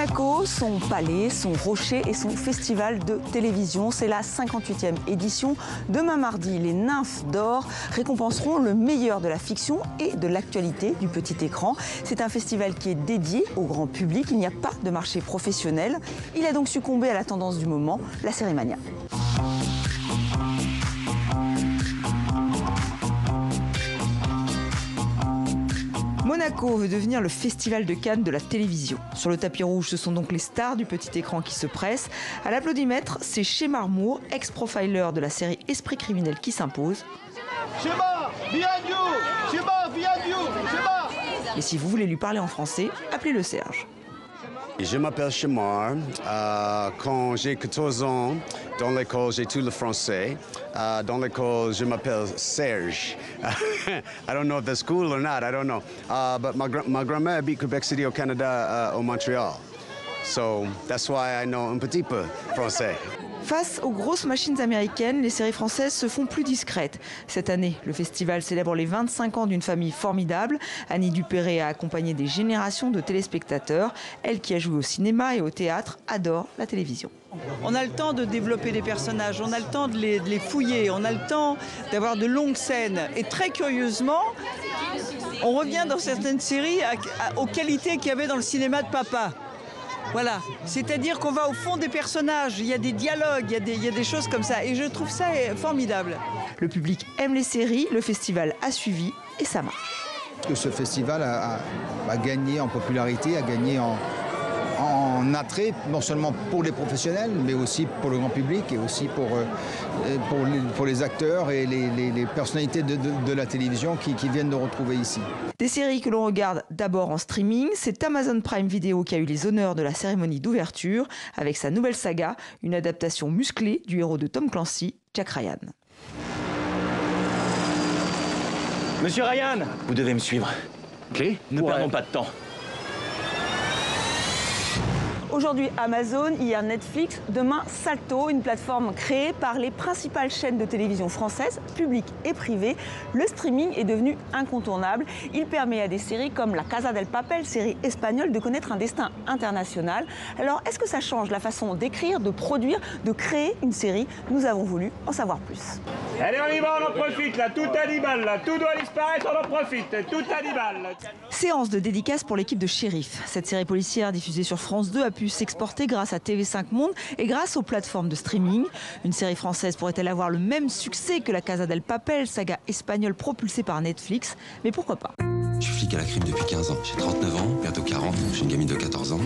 Monaco, son palais, son rocher et son festival de télévision. C'est la 58e édition. Demain mardi, les Nymphes d'Or récompenseront le meilleur de la fiction et de l'actualité du petit écran. C'est un festival qui est dédié au grand public. Il n'y a pas de marché professionnel. Il a donc succombé à la tendance du moment, la série mania. Monaco veut devenir le festival de Cannes de la télévision. Sur le tapis rouge, ce sont donc les stars du petit écran qui se pressent. À l'applaudimètre, c'est Shemar Moore, ex-profiler de la série Esprit criminel, qui s'impose. Shemar, behind you! Shemar, behind you! Shemar! Et si vous voulez lui parler en français, appelez-le Serge. Je m'appelle Shemar. Quand j'ai 14 ans, dans l'école, j'ai tout le français. Dans l'école, je m'appelle Serge. I don't know if that's cool or not, I don't know. But ma grand-mère habite Québec City au Canada, au Montréal. So that's why I know un petit peu français. Face aux grosses machines américaines, les séries françaises se font plus discrètes. Cette année, le festival célèbre les 25 ans d'une famille formidable. Annie Dupéré a accompagné des générations de téléspectateurs. Elle, qui a joué au cinéma et au théâtre, adore la télévision. On a le temps de développer des personnages, on a le temps de les fouiller, on a le temps d'avoir de longues scènes. Et très curieusement, on revient dans certaines séries aux qualités qu'il y avait dans le cinéma de papa. Voilà, c'est-à-dire qu'on va au fond des personnages, il y a des dialogues, il y a des choses comme ça, et je trouve ça formidable. Le public aime les séries, le festival a suivi et ça marche. Ce festival a gagné en popularité, a gagné en attrait, non seulement pour les professionnels, mais aussi pour le grand public et aussi pour les acteurs et les personnalités de la télévision qui viennent nous retrouver ici. Des séries que l'on regarde d'abord en streaming, c'est Amazon Prime Video qui a eu les honneurs de la cérémonie d'ouverture avec sa nouvelle saga, une adaptation musclée du héros de Tom Clancy, Jack Ryan. Monsieur Ryan, vous devez me suivre. Ok. Ne perdons pas de temps. Aujourd'hui Amazon, hier Netflix, demain Salto, une plateforme créée par les principales chaînes de télévision françaises, publiques et privées. Le streaming est devenu incontournable. Il permet à des séries comme La Casa del Papel, série espagnole, de connaître un destin international. Alors, est-ce que ça change la façon d'écrire, de produire, de créer une série? Nous avons voulu en savoir plus. Allez, on y va, on en profite, là, tout animal, là, tout doit disparaître, on en profite, tout animal. Séance de dédicace pour l'équipe de Shérif. Cette série policière diffusée sur France 2 a pu s'exporter grâce à TV5 Monde et grâce aux plateformes de streaming. Une série française pourrait-elle avoir le même succès que La Casa del Papel, saga espagnole propulsée par Netflix? Mais pourquoi pas? Je suis flic à la crime depuis 15 ans. J'ai 39 ans, bientôt 40, j'ai une gamine de 14 ans.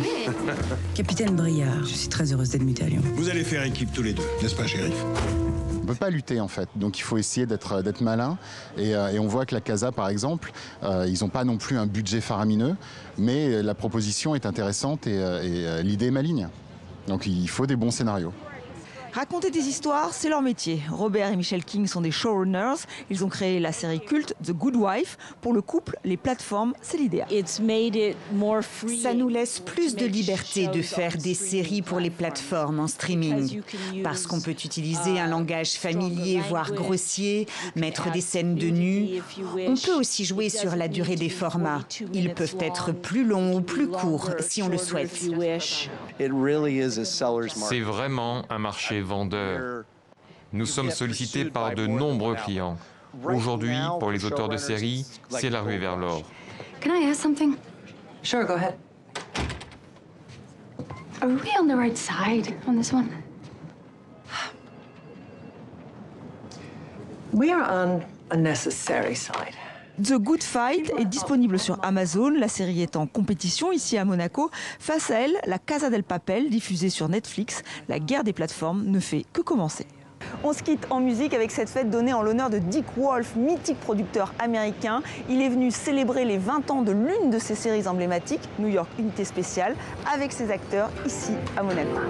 Capitaine Briard, je suis très heureuse d'être mutée à Lyon. Vous allez faire équipe tous les deux, n'est-ce pas, shérif? On ne peut pas lutter en fait, donc il faut essayer d'être malin et on voit que la Casa par exemple, ils n'ont pas non plus un budget faramineux, mais la proposition est intéressante et l'idée est maligne. Donc il faut des bons scénarios. Raconter des histoires, c'est leur métier. Robert et Michel King sont des showrunners. Ils ont créé la série culte The Good Wife. Pour le couple, les plateformes, c'est l'idéal. Ça nous laisse plus de liberté de faire des séries pour les plateformes en streaming. Parce qu'on peut utiliser un langage familier, voire grossier, mettre des scènes de nu. On peut aussi jouer sur la durée des formats. Ils peuvent être plus longs ou plus courts, si on le souhaite. C'est vraiment un marché vendeur. Nous sommes sollicités par de nombreux clients. Aujourd'hui, pour les auteurs de séries, c'est la ruée vers l'or. Can I ask something? Sure, go ahead. Are we on the right side on this one? We are on a necessary side. The Good Fight est disponible sur Amazon. La série est en compétition ici à Monaco. Face à elle, La Casa del Papel, diffusée sur Netflix. La guerre des plateformes ne fait que commencer. On se quitte en musique avec cette fête donnée en l'honneur de Dick Wolf, mythique producteur américain. Il est venu célébrer les 20 ans de l'une de ses séries emblématiques, New York Unité Spéciale, avec ses acteurs ici à Monaco.